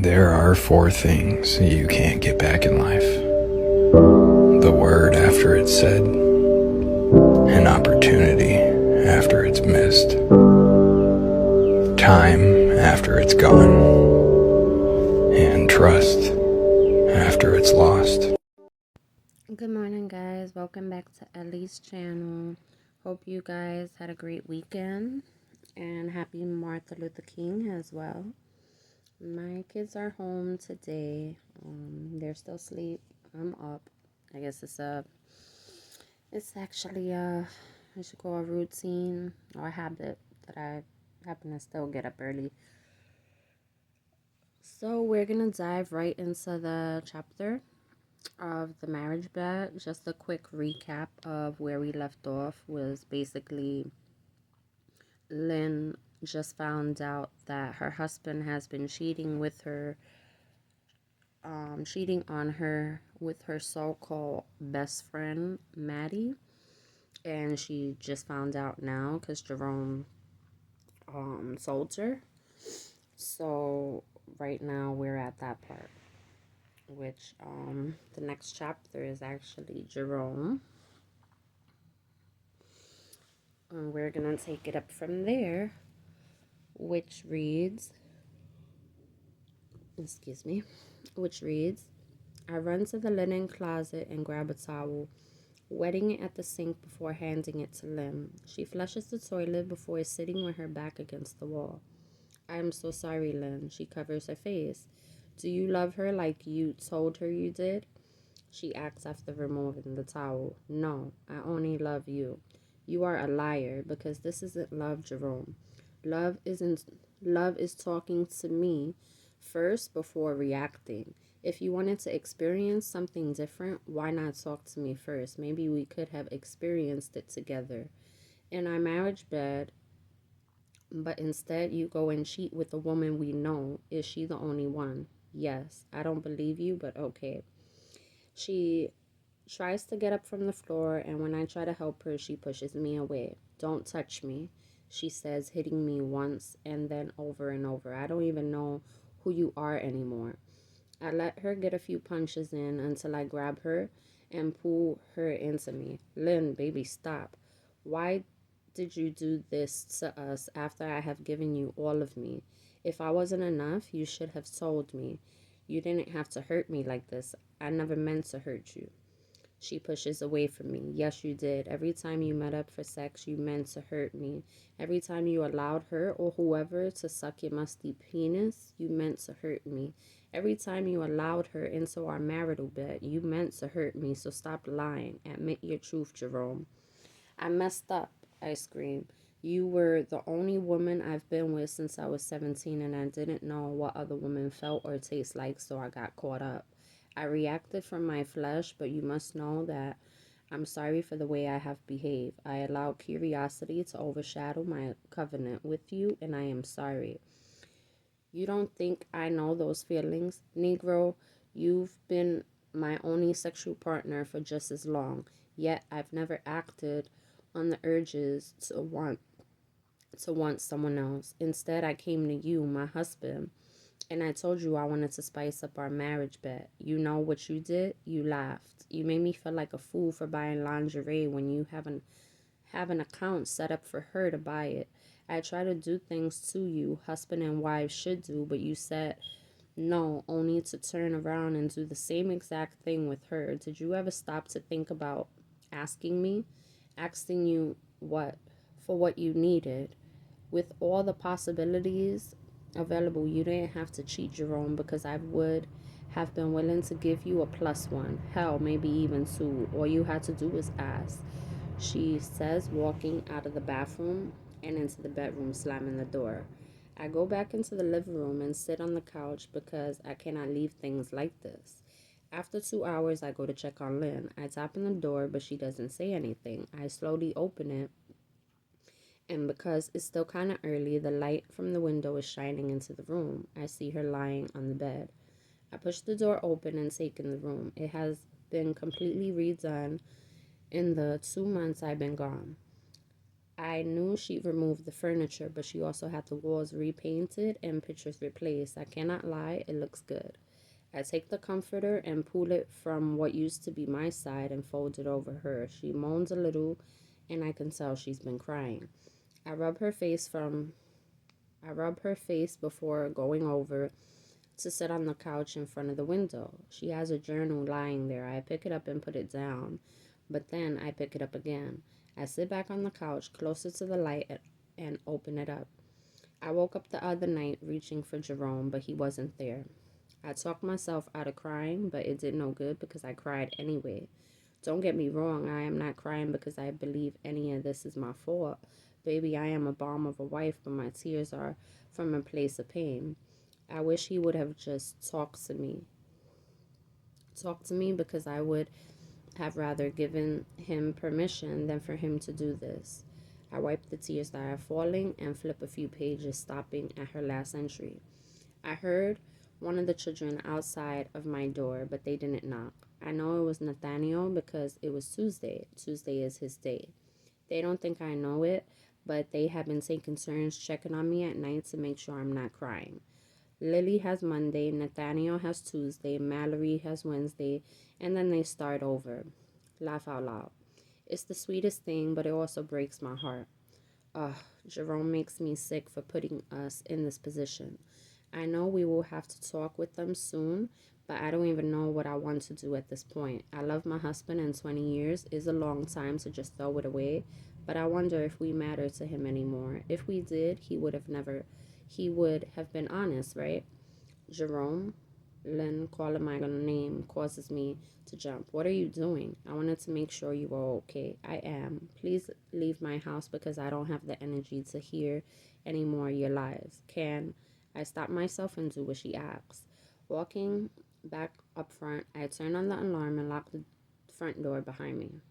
There are four things you can't get back in life: the word after it's said, an opportunity after it's missed, time after it's gone, and trust after it's lost. Good morning, guys. Welcome back to Ellie's channel. Hope you guys had a great weekend, and happy Martin Luther King as well. My kids are home today. They're still asleep. I'm up. I guess it's actually I should call a routine or a habit that I happen to still get up early. So we're gonna dive right into the chapter of the marriage bed. Just a quick recap of where we left off was basically Lynn just found out that her husband has been cheating on her with her so-called best friend Maddie, and she just found out now because Jerome told her. So right now we're at that part, which the next chapter is actually Jerome. And we're gonna take it up from there, which reads, excuse me, which reads, I run to the linen closet and grab a towel, wetting it at the sink before handing it to Lynn. She flushes the toilet before sitting with her back against the wall. I am so sorry, Lynn. She covers her face. Do you love her like you told her you did? She asks after removing the towel. No, I only love you. You are a liar because this isn't love, Jerome. Love isn't love is talking to me first before reacting. If you wanted to experience something different, why not talk to me first? Maybe we could have experienced it together. In our marriage bed, but instead you go and cheat with a woman we know. Is she the only one? Yes. I don't believe you, but okay. She tries to get up from the floor, and when I try to help her, she pushes me away. Don't touch me, she says, hitting me once and then over and over. I don't even know who you are anymore. I let her get a few punches in until I grab her and pull her into me. Lynn, baby, stop. Why did you do this to us after I have given you all of me? If I wasn't enough, you should have told me. You didn't have to hurt me like this. I never meant to hurt you. She pushes away from me. Yes, you did. Every time you met up for sex, you meant to hurt me. Every time you allowed her or whoever to suck your musty penis, you meant to hurt me. Every time you allowed her into our marital bed, you meant to hurt me. So stop lying. Admit your truth, Jerome. I messed up, I scream. You were the only woman I've been with since I was 17, and I didn't know what other women felt or taste like, so I got caught up. I reacted from my flesh, but you must know that I'm sorry for the way I have behaved. I allowed curiosity to overshadow my covenant with you, and I am sorry. You don't think I know those feelings? Negro, you've been my only sexual partner for just as long, yet I've never acted on the urges to want someone else. Instead, I came to you, my husband, and I told you I wanted to spice up our marriage bed. You know what you did? You laughed. You made me feel like a fool for buying lingerie when you have an account set up for her to buy it. I try to do things to you husband and wife should do, but you said no, only to turn around and do the same exact thing with her. Did you ever stop to think about asking me? Asking you what? For what you needed. With all the possibilities available, you didn't have to cheat, Jerome, because I would have been willing to give you a plus one. Hell, maybe even two. All you had to do was ask. She says, walking out of the bathroom and into the bedroom, slamming the door. I go back into the living room and sit on the couch because I cannot leave things like this. After 2 hours, I go to check on Lynn. I tap on the door, but she doesn't say anything. I slowly open it, and because it's still kind of early, the light from the window is shining into the room. I see her lying on the bed. I push the door open and take in the room. It has been completely redone in the 2 months I've been gone. I knew she removed the furniture, but she also had the walls repainted and pictures replaced. I cannot lie, it looks good. I take the comforter and pull it from what used to be my side and fold it over her. She moans a little, and I can tell she's been crying. I rub her face from I rub her face before going over to sit on the couch in front of the window. She has a journal lying there. I pick it up and put it down, but then I pick it up again. I sit back on the couch closer to the light and open it up. I woke up the other night reaching for Jerome, but he wasn't there. I talked myself out of crying, but it did no good because I cried anyway. Don't get me wrong, I am not crying because I believe any of this is my fault. Baby, I am a bomb of a wife, but my tears are from a place of pain. I wish he would have just talked to me. Talked to me because I would have rather given him permission than for him to do this. I wipe the tears that are falling and flip a few pages, stopping at her last entry. I heard one of the children outside of my door, but they didn't knock. I know it was Nathaniel because it was Tuesday. Tuesday is his day. They don't think I know it, but they have been taking turns checking on me at night to make sure I'm not crying. Lily has Monday, Nathaniel has Tuesday, Mallory has Wednesday, and then they start over. Laugh out loud. It's the sweetest thing, but it also breaks my heart. Ugh, Jerome makes me sick for putting us in this position. I know we will have to talk with them soon, but I don't even know what I want to do at this point. I love my husband, and 20 years is a long time to just throw it away, but I wonder if we matter to him anymore. If we did, he would have been honest, right? Jerome, Lynn calling my name causes me to jump. What are you doing? I wanted to make sure you were okay. I am. Please leave my house because I don't have the energy to hear any more of your lies. Can I stop myself and do what she asks? Walking back up front, I turn on the alarm and lock the front door behind me.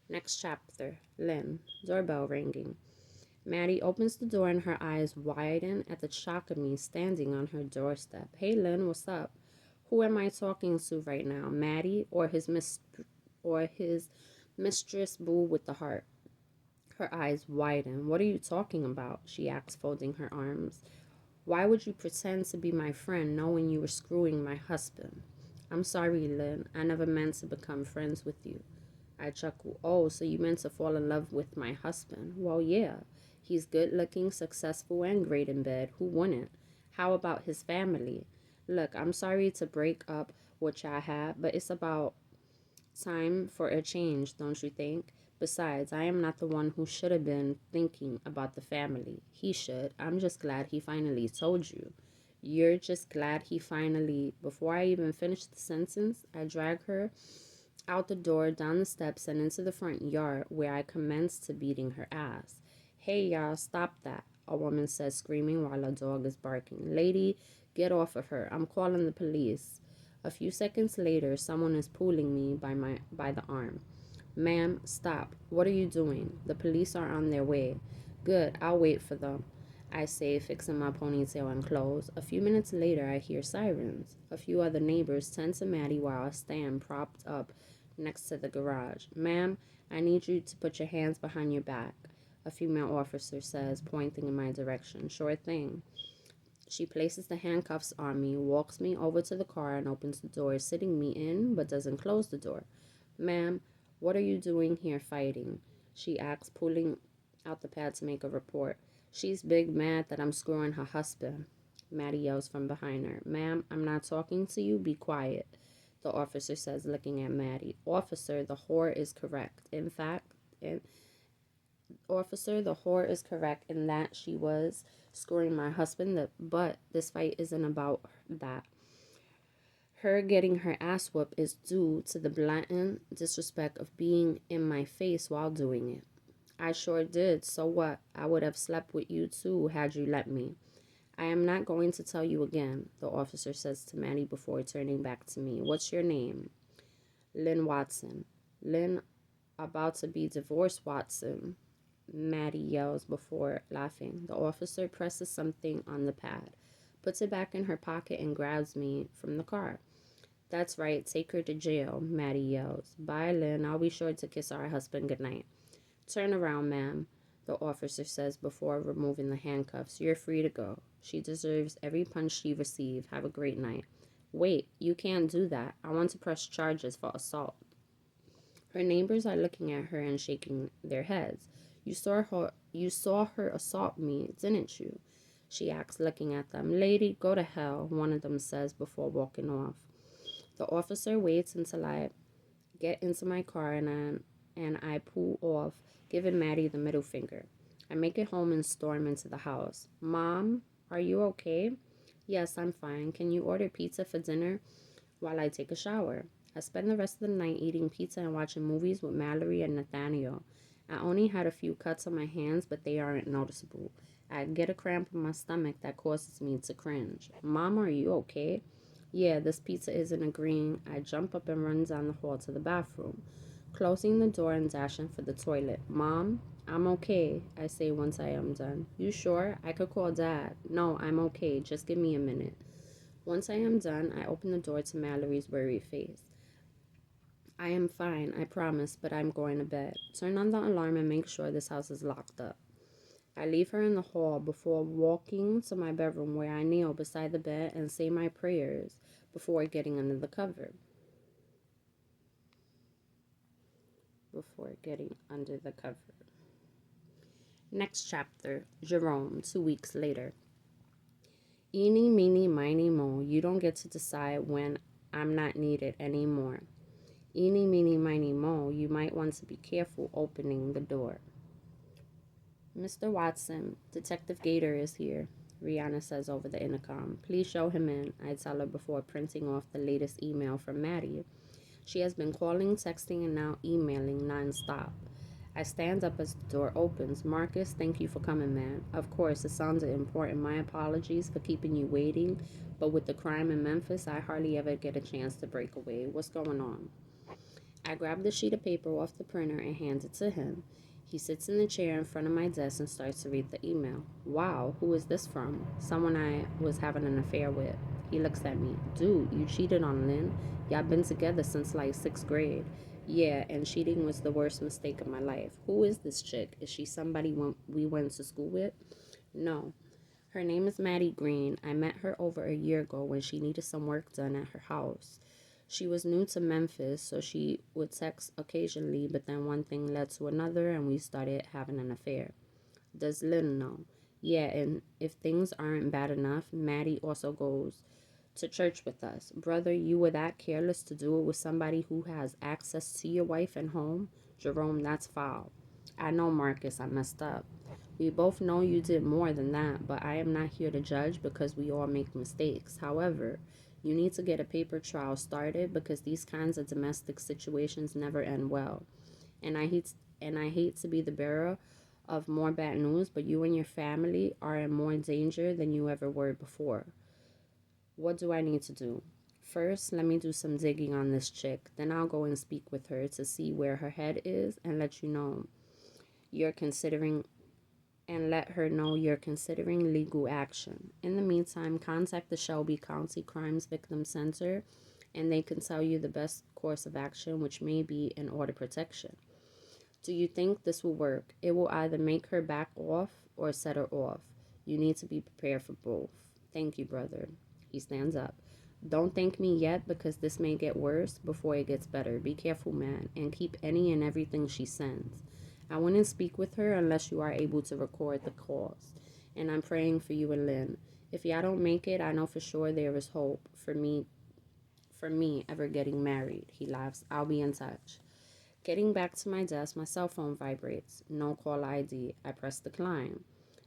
Next chapter. Lynn. Doorbell ringing. Maddie opens the door and her eyes widen at the shock of me standing on her doorstep. Hey, Lynn, what's up? Who am I talking to right now? Maddie or his mistress Boo with the heart? Her eyes widen. What are you talking about? She asks, folding her arms. Why would you pretend to be my friend knowing you were screwing my husband? I'm sorry, Lynn. I never meant to become friends with you. I chuckle. Oh, so you meant to fall in love with my husband? Well, yeah. He's good looking, successful, and great in bed. Who wouldn't? How about his family? Look, I'm sorry to break up what y'all had, but it's about time for a change, don't you think? Besides, I am not the one who should have been thinking about the family. He should. I'm just glad he finally told you. You're just glad he finally. Before I even finish the sentence, I drag her out the door, down the steps, and into the front yard where I commenced to beating her ass. Hey, y'all, stop that, a woman says, screaming while a dog is barking. Lady, get off of her. I'm calling the police. A few seconds later, someone is pulling me by the arm. Ma'am, stop. What are you doing? The police are on their way. Good, I'll wait for them, I say, fixing my ponytail and clothes. A few minutes later, I hear sirens. A few other neighbors tend to Maddie while I stand propped up next to the garage. Ma'am, I need you to put your hands behind your back, a female officer says, pointing in my direction. Sure thing. She places the handcuffs on me, walks me over to the car, and opens the door, sitting me in, but doesn't close the door. Ma'am, what are you doing here fighting? She asks, pulling out the pad to make a report. She's big mad that I'm screwing her husband. Maddie yells from behind her. Ma'am, I'm not talking to you. Be quiet, the officer says, looking at Maddie. Officer, the whore is correct. In fact, Officer, the whore is correct in that she was screwing my husband, but this fight isn't about that. Her getting her ass whooped is due to the blatant disrespect of being in my face while doing it. I sure did. So what? I would have slept with you too had you let me. I am not going to tell you again, the officer says to Maddie before turning back to me. What's your name? Lynn Watson. Lynn about to be divorced, Watson, Maddie yells before laughing. The officer presses something on the pad, puts it back in her pocket, and grabs me from the car. That's right, take her to jail, Maddie yells. Bye, Lynn. I'll be sure to kiss our husband goodnight. Turn around, ma'am. the officer says before removing the handcuffs. You're free to go. She deserves every punch she received. Have a great night. Wait, you can't do that. I want to press charges for assault. Her neighbors are looking at her and shaking their heads. You saw her assault me, didn't you? She asks, looking at them. Lady, go to hell, one of them says before walking off. The officer waits until I get into my car and I pull off, giving Maddie the middle finger. I make it home and storm into the house. Mom, are you okay? Yes, I'm fine. Can you order pizza for dinner while I take a shower? I spend the rest of the night eating pizza and watching movies with Mallory and Nathaniel. I only had a few cuts on my hands, but they aren't noticeable. I get a cramp in my stomach that causes me to cringe. Mom, are you okay? Yeah, this pizza isn't agreeing. I jump up and run down the hall to the bathroom, closing the door and dashing for the toilet. Mom, I'm okay, I say once I am done. You sure? I could call Dad. No, I'm okay. Just give me a minute. Once I am done, I open the door to Mallory's worried face. I am fine, I promise, but I'm going to bed. Turn on the alarm and make sure this house is locked up. I leave her in the hall before walking to my bedroom where I kneel beside the bed and say my prayers before getting under the cover. Next chapter, Jerome, 2 weeks later. Eeny, meeny, miny, mo, you don't get to decide when I'm not needed anymore. Eeny, meeny, miny, mo, you might want to be careful opening the door. Mr. Watson, Detective Gator is here, Rihanna says over the intercom. Please show him in, I tell her before printing off the latest email from Maddie. She has been calling, texting, and now emailing nonstop. I stand up as the door opens. Marcus, thank you for coming, man. Of course, it sounded important. My apologies for keeping you waiting, but with the crime in Memphis, I hardly ever get a chance to break away. What's going on? I grab the sheet of paper off the printer and hand it to him. He sits in the chair in front of my desk and starts to read the email. Wow, who is this from? Someone I was having an affair with. He looks at me. Dude, you cheated on Lynn? Y'all been together since like 6th grade. Yeah, and cheating was the worst mistake of my life. Who is this chick? Is she somebody we went to school with? No. Her name is Maddie Green. I met her over a year ago when she needed some work done at her house. She was new to Memphis, so she would text occasionally, but then one thing led to another, and we started having an affair. Does Lynn know? Yeah, and if things aren't bad enough, Maddie also goes to church with us. Brother, you were that careless to do it with somebody who has access to your wife and home? Jerome, that's foul. I know, Marcus, I messed up. We both know you did more than that, but I am not here to judge because we all make mistakes. However, you need to get a paper trail started because these kinds of domestic situations never end well. And I hate to be the bearer of more bad news, but you and your family are in more danger than you ever were before. What do I need to do? First, let me do some digging on this chick. Then I'll go and speak with her to see where her head is and let her know you're considering legal action. In the meantime, contact the Shelby County Crimes Victim Center and they can tell you the best course of action, which may be an order protection. Do you think this will work? It will either make her back off or set her off. You need to be prepared for both. Thank you, brother. He stands up. Don't thank me yet because this may get worse before it gets better. Be careful, man, and keep any and everything she sends. I wouldn't speak with her unless you are able to record the calls. And I'm praying for you and Lynn. If y'all don't make it, I know for sure there is hope for me ever getting married. He laughs. I'll be in touch. Getting back to my desk, my cell phone vibrates. No call ID. I press decline.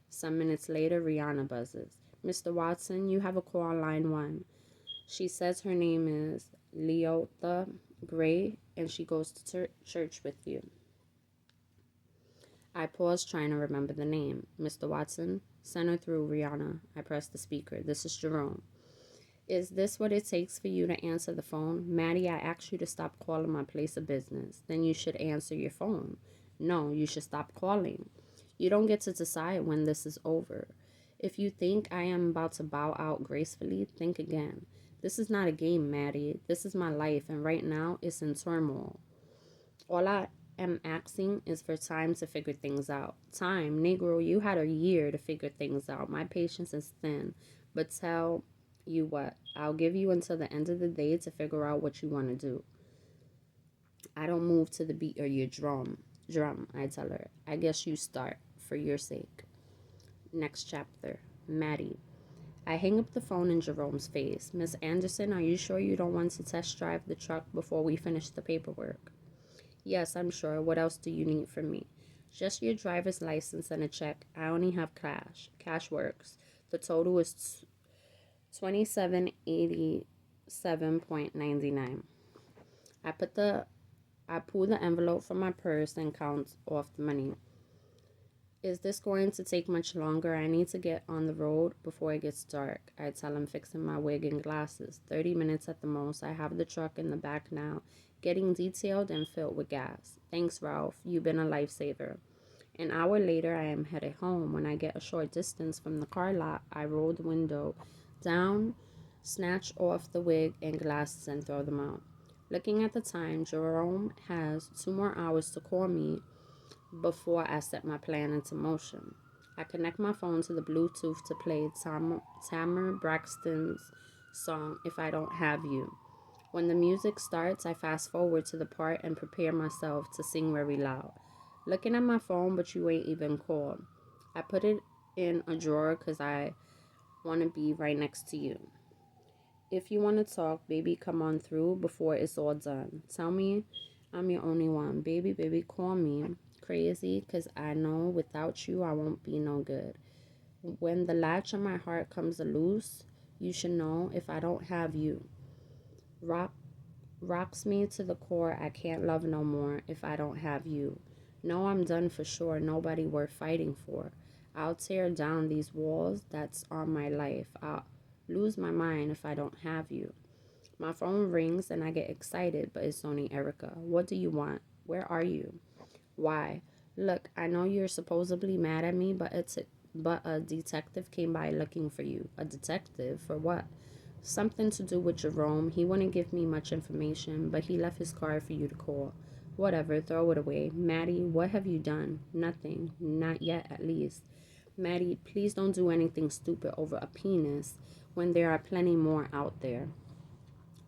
Some minutes later, Rihanna buzzes. Mr. Watson, you have a call on line 1. She says her name is Leota Gray and she goes to church with you. I pause trying to remember the name. Mr. Watson, send her through, Rihanna. I press the speaker. This is Jerome. Is this what it takes for you to answer the phone? Maddie, I asked you to stop calling my place of business. Then you should answer your phone. No, you should stop calling. You don't get to decide when this is over. If you think I am about to bow out gracefully, think again. This is not a game, Maddie. This is my life, and right now it's in turmoil. All I am asking is for time to figure things out. Time, Negro, you had a year to figure things out. My patience is thin, but tell you what, I'll give you until the end of the day to figure out what you want to do. I don't move to the beat of your drum, I tell her. I guess you start, for your sake. Next chapter, Maddie. I hang up the phone in Jerome's face. Miss Anderson, are you sure you don't want to test drive the truck before we finish the paperwork? Yes, I'm sure. What else do you need from me? Just your driver's license and a check. I only have cash. Cash works. The total is $27.87.99. I pull the envelope from my purse and count off the money. Is this going to take much longer? I need to get on the road before it gets dark. I tell him, fixing my wig and glasses. 30 minutes at the most. I have the truck in the back now, getting detailed and filled with gas. Thanks, Ralph. You've been a lifesaver. An hour later, I am headed home. When I get a short distance from the car lot, I roll the window down, snatch off the wig and glasses, and throw them out. Looking at the time, Jerome has 2 more hours to call me before I set my plan into motion. I connect my phone to the Bluetooth to play Tamar Braxton's song, If I Don't Have You. When the music starts, I fast forward to the part and prepare myself to sing very loud. Looking at my phone, but you ain't even called. I put it in a drawer because I want to be right next to you. If you want to talk, baby, come on through before it's all done. Tell me I'm your only one. Baby, call me. Crazy, because I know without you I won't be no good. When the latch on my heart comes loose, you should know if I don't have you. Rocks me to the core. I can't love no more if I don't have you. No, I'm done for sure. Nobody worth fighting for. I'll tear down these walls that's on my life. I'll lose my mind if I don't have you. My phone rings and I get excited, but it's only Erica. What do you want? Where are you? Why? Look, I know you're supposedly mad at me, but a detective came by looking for you. A detective? For what? Something to do with Jerome. He wouldn't give me much information, but he left his card for you to call. Whatever, throw it away. Maddie, what have you done? Nothing. Not yet, at least. Maddie, please don't do anything stupid over a penis when there are plenty more out there.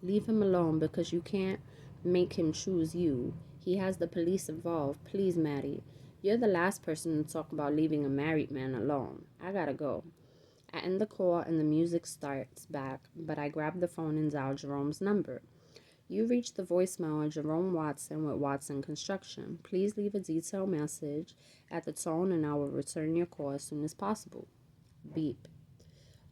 Leave him alone because you can't make him choose you. He has the police involved. Please, Maddie. You're the last person to talk about leaving a married man alone. I gotta go. I end the call and the music starts back, but I grab the phone and dial Jerome's number. You reached the voicemail of Jerome Watson with Watson Construction. Please leave a detailed message at the tone and I will return your call as soon as possible. Beep.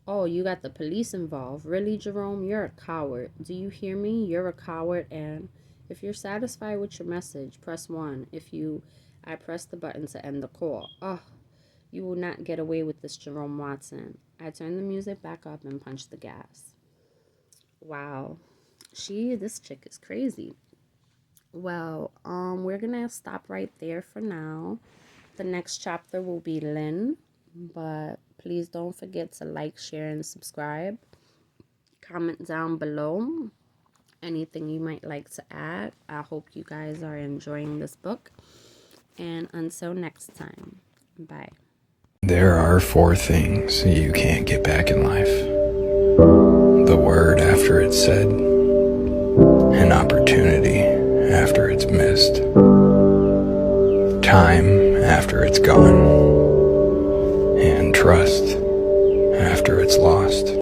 Oh, you got the police involved. Really, Jerome? You're a coward. Do you hear me? You're a coward, and if you're satisfied with your message, press 1. I press the button to end the call. Oh, you will not get away with this, Jerome Watson. I turn the music back up and punch the gas. Wow. This chick is crazy. Well, we're gonna stop right there for now. The next chapter will be Lynn, but please don't forget to like, share, and subscribe. Comment down below anything you might like to add. I hope you guys are enjoying this book. And until next time, bye. There are 4 things you can't get back in life. The word after it's said, an opportunity after it's missed, time after it's gone, and trust after it's lost.